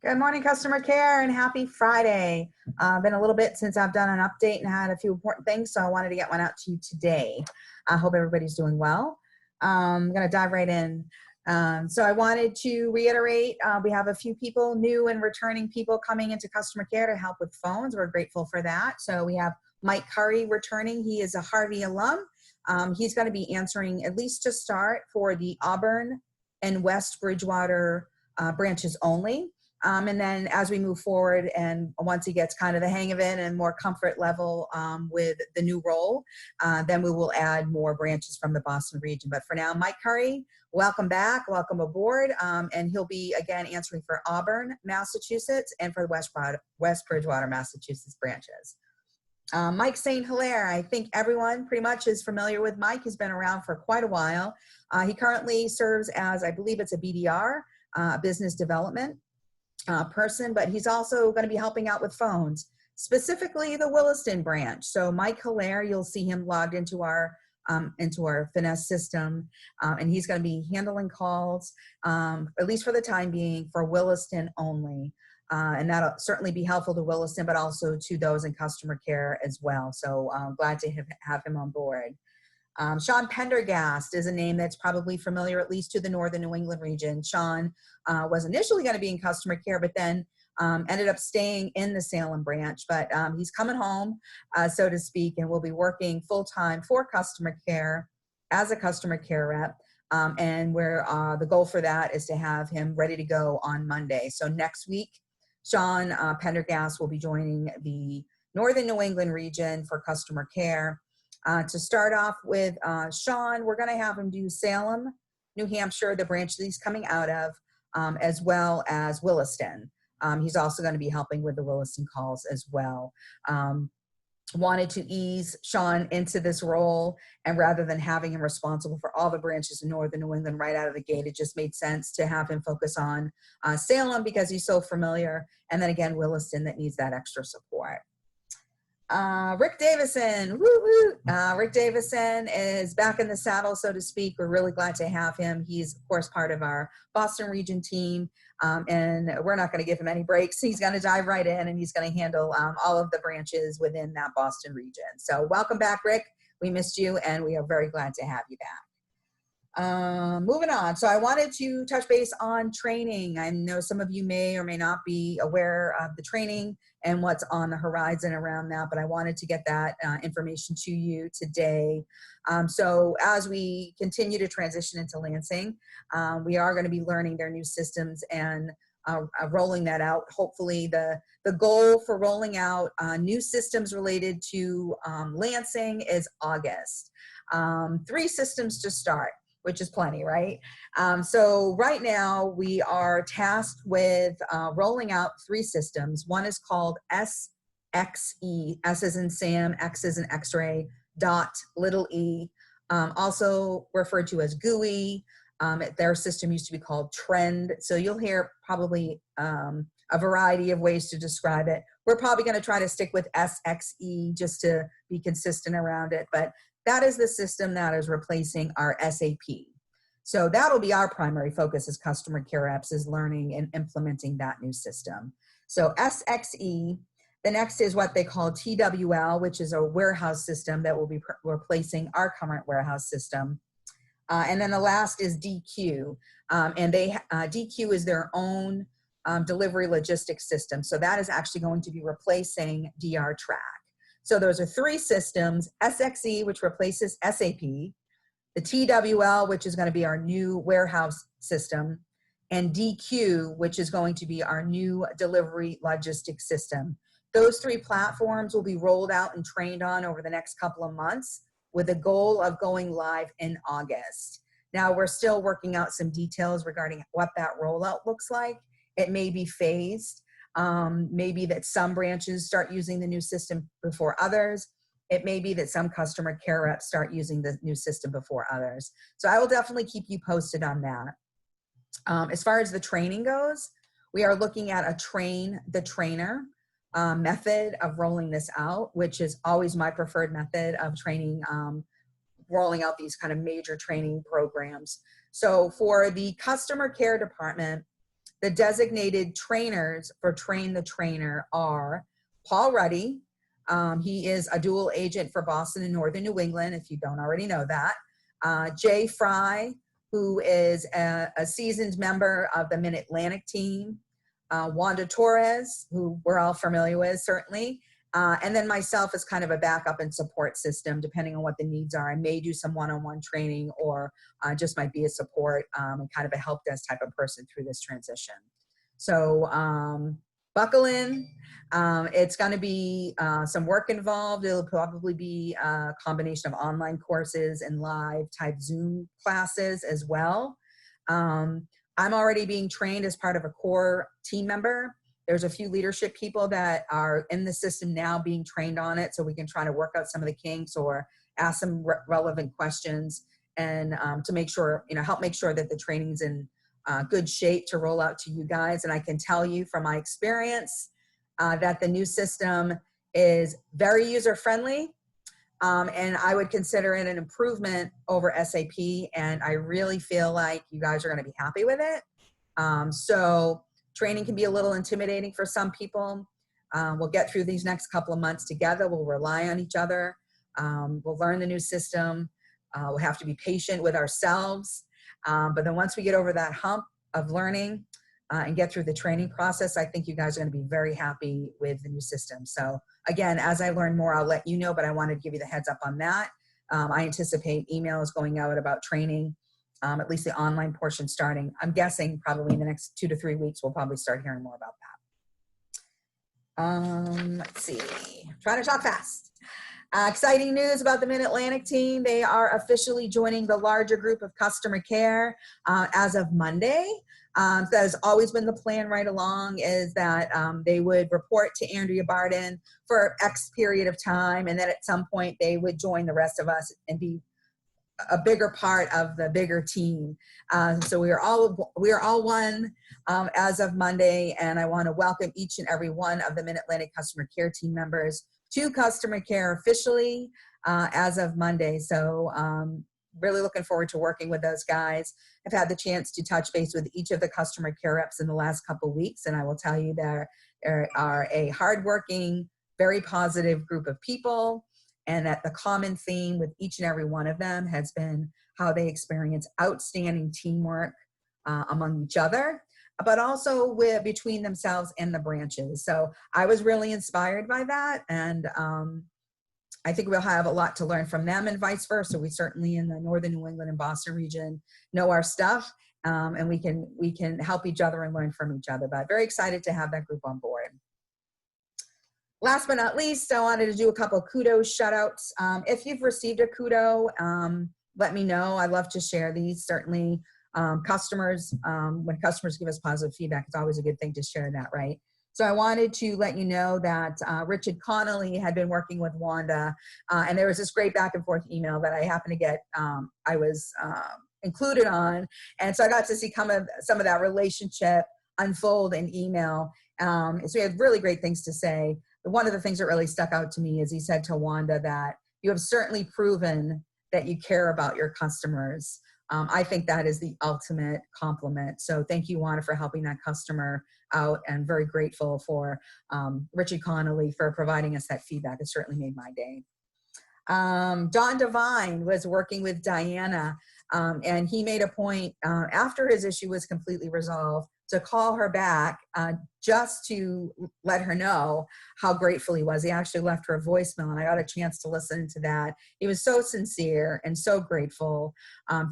Good morning, customer care, and happy Friday. Been a little bit since I've done an update and had a few important things, so I wanted to get one out to you today. I hope everybody's doing well. I'm going to dive right in. So I wanted to reiterate, we have a few people, new and returning people coming into customer care to help with phones. We're grateful for that. So we have Mike Curry returning. He is a Harvey alum. He's going to be answering, at least to start, for the Auburn and West Bridgewater branches only. And then as we move forward and once he gets kind of the hang of it and more comfort level with the new role, then we will add more branches from the Boston region. But for now, Mike Curry, welcome back, welcome aboard. And he'll be again answering for Auburn, Massachusetts, and for the West Bridgewater, Massachusetts branches. Mike St. Hilaire, I think everyone pretty much is familiar with Mike. He's been around for quite a while. He currently serves as, I believe it's a BDR, business development person, but he's also going to be helping out with phones, specifically the Williston branch. So Mike Hilaire, you'll see him logged into our Finesse system, and he's going to be handling calls, at least for the time being, for Williston only. And that'll certainly be helpful to Williston, but also to those in customer care as well. So glad to have him on board. Sean Pendergast is a name that's probably familiar, at least to the Northern New England region. Sean was initially going to be in customer care, but then ended up staying in the Salem branch. But he's coming home, so to speak, and will be working full-time for customer care as a customer care rep. And where the goal for that is to have him ready to go on Monday. So next week, Sean Pendergast will be joining the Northern New England region for customer care. To start off with Sean, we're going to have him do Salem, New Hampshire, the branch that he's coming out of, as well as Williston. He's also going to be helping with the Williston calls as well. Wanted to ease Sean into this role, and rather than having him responsible for all the branches in Northern New England right out of the gate, it just made sense to have him focus on Salem because he's so familiar, and then again, Williston that needs that extra support. Rick Davison, Rick Davison is back in the saddle, so to speak. We're really glad to have him. He's, of course, part of our Boston region team, and we're not going to give him any breaks. He's going to dive right in, and he's going to handle all of the branches within that Boston region. So welcome back, Rick. We missed you, and we are very glad to have you back. Moving on. So I wanted to touch base on training. I know some of you may or may not be aware of the training and what's on the horizon around that, but I wanted to get that information to you today. So as we continue to transition into Lansing, we are going to be learning their new systems and rolling that out. Hopefully the goal for rolling out new systems related to Lansing is August. 3 systems to start, which is plenty, right? So right now we are tasked with rolling out 3 systems. One is called SXE, S as in Sam, X as in X-ray, .e, also referred to as GUI. Their system used to be called Trend. So you'll hear probably a variety of ways to describe it. We're probably gonna try to stick with SXE just to be consistent around it, but that is the system that is replacing our SAP. So that'll be our primary focus as customer care reps, is learning and implementing that new system. So SXE, the next is what they call TWL, which is a warehouse system that will be replacing our current warehouse system. And then the last is DQ. And DQ is their own delivery logistics system. So that is actually going to be replacing DR Track. So those are 3 systems: SXE, which replaces SAP, the TWL, which is going to be our new warehouse system, and DQ, which is going to be our new delivery logistics system. Those 3 platforms will be rolled out and trained on over the next couple of months with the goal of going live in August. Now, we're still working out some details regarding what that rollout looks like. It may be phased. Maybe that some branches start using the new system before others. It may be that some customer care reps start using the new system before others. So I will definitely keep you posted on that. As far as the training goes, we are looking at a train the trainer method of rolling this out, which is always my preferred method of training, rolling out these kind of major training programs. So for the customer care department, The designated trainers for Train the Trainer are Paul Ruddy. He is a dual agent for Boston and Northern New England, if you don't already know that. Jay Fry, who is a seasoned member of the Mid-Atlantic team. Wanda Torres, who we're all familiar with, certainly. And then myself as kind of a backup and support system, depending on what the needs are. I may do some one-on-one training, or just might be a support and kind of a help desk type of person through this transition. So buckle in. It's going to be some work involved. It'll probably be a combination of online courses and live type Zoom classes as well. I'm already being trained as part of a core team member. There's a few leadership people that are in the system now being trained on it, so we can try to work out some of the kinks or ask some relevant questions, and to make sure, help make sure that the training's in good shape to roll out to you guys. And I can tell you from my experience that the new system is very user-friendly, and I would consider it an improvement over SAP, and I really feel like you guys are going to be happy with it. So training can be a little intimidating for some people. We'll get through these next couple of months together. We'll rely on each other. We'll learn the new system. We'll have to be patient with ourselves. But then once we get over that hump of learning and get through the training process, I think you guys are going to be very happy with the new system. So again, as I learn more, I'll let you know, but I wanted to give you the heads up on that. I anticipate emails going out about training, at least the online portion starting. I'm guessing probably in the next 2 to 3 weeks, we'll probably start hearing more about that. Let's see, I'm trying to talk fast. Exciting news about the Mid-Atlantic team. They are officially joining the larger group of customer care as of Monday. That has always been the plan right along, is that they would report to Andrea Barden for X period of time, and then at some point they would join the rest of us and be a bigger part of the bigger team. So we are all one as of Monday, and I want to welcome each and every one of the Mid-Atlantic customer care team members to customer care officially as of Monday. So really looking forward to working with those guys. I've had the chance to touch base with each of the customer care reps in the last couple of weeks, and I will tell you they are a hardworking, very positive group of people, and that the common theme with each and every one of them has been how they experience outstanding teamwork among each other, but also between themselves and the branches. So I was really inspired by that, and I think we'll have a lot to learn from them and vice versa. We certainly in the Northern New England and Boston region know our stuff, and we can help each other and learn from each other. But very excited to have that group on board. Last but not least, I wanted to do a couple of kudos shout outs. If you've received a kudo, let me know. I love to share these. Certainly customers, when customers give us positive feedback, it's always a good thing to share that, right? So I wanted to let you know that Richard Connolly had been working with Wanda, and there was this great back and forth email that I happened to get, I was included on. And so I got to see some of that relationship unfold in email. So he had really great things to say. One of the things that really stuck out to me is he said to Wanda that you have certainly proven that you care about your customers. I think that is the ultimate compliment. So thank you, Wanda, for helping that customer out, and very grateful for Richard Connolly for providing us that feedback. It certainly made my day. Don Devine was working with Diana, and he made a point after his issue was completely resolved to call her back just to let her know how grateful he was. He actually left her a voicemail, and I got a chance to listen to that. He was so sincere and so grateful,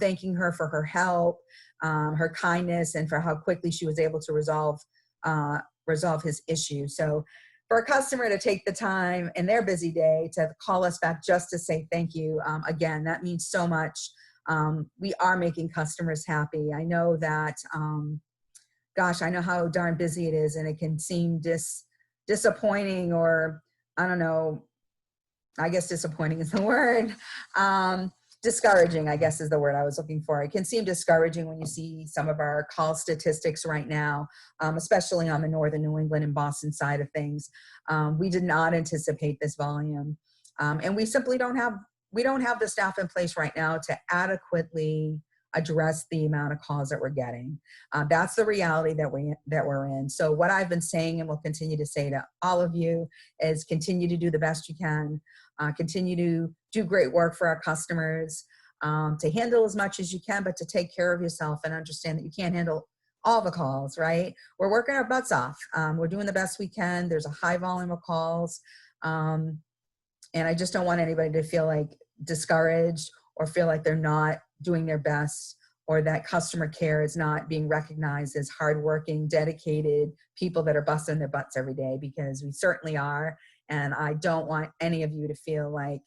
thanking her for her help, her kindness, and for how quickly she was able to resolve his issue. So for a customer to take the time in their busy day to call us back just to say thank you, again, that means so much. We are making customers happy. I know that, gosh, I know how darn busy it is, and it can seem disappointing, or I don't know, I guess disappointing is the word. Discouraging, I guess, is the word I was looking for. It can seem discouraging when you see some of our call statistics right now, especially on the Northern New England and Boston side of things. We did not anticipate this volume, and we simply don't have the staff in place right now to adequately address the amount of calls that we're getting. That's the reality that we're in. So what I've been saying and will continue to say to all of you is continue to do the best you can, continue to do great work for our customers, to handle as much as you can, but to take care of yourself and understand that you can't handle all the calls, right? We're working our butts off. We're doing the best we can. There's a high volume of calls. And I just don't want anybody to feel like discouraged or feel like they're not doing their best, or that customer care is not being recognized as hardworking, dedicated people that are busting their butts every day, because we certainly are. And I don't want any of you to feel like,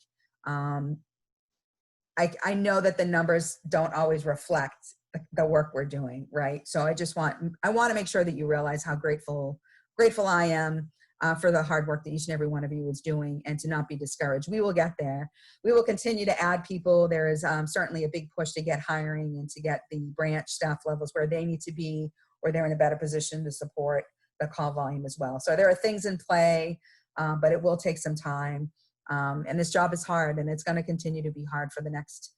I know that the numbers don't always reflect the work we're doing, right? So I want to make sure that you realize how grateful I am for the hard work that each and every one of you is doing, and to not be discouraged. We will get there. We will continue to add people. There is certainly a big push to get hiring and to get the branch staff levels where they need to be, or they're in a better position to support the call volume as well. So there are things in play, but it will take some time. And this job is hard, and it's going to continue to be hard for the next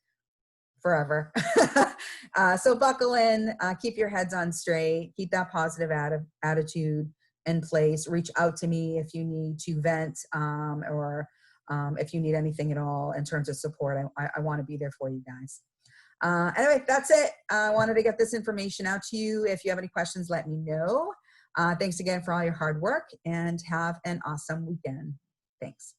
forever. So buckle in, keep your heads on straight, keep that positive attitude in place. Reach out to me if you need to vent, or if you need anything at all in terms of support. I want to be there for you guys. Anyway, that's it. I wanted to get this information out to you. If you have any questions, let me know. Thanks again for all your hard work, and have an awesome weekend. Thanks.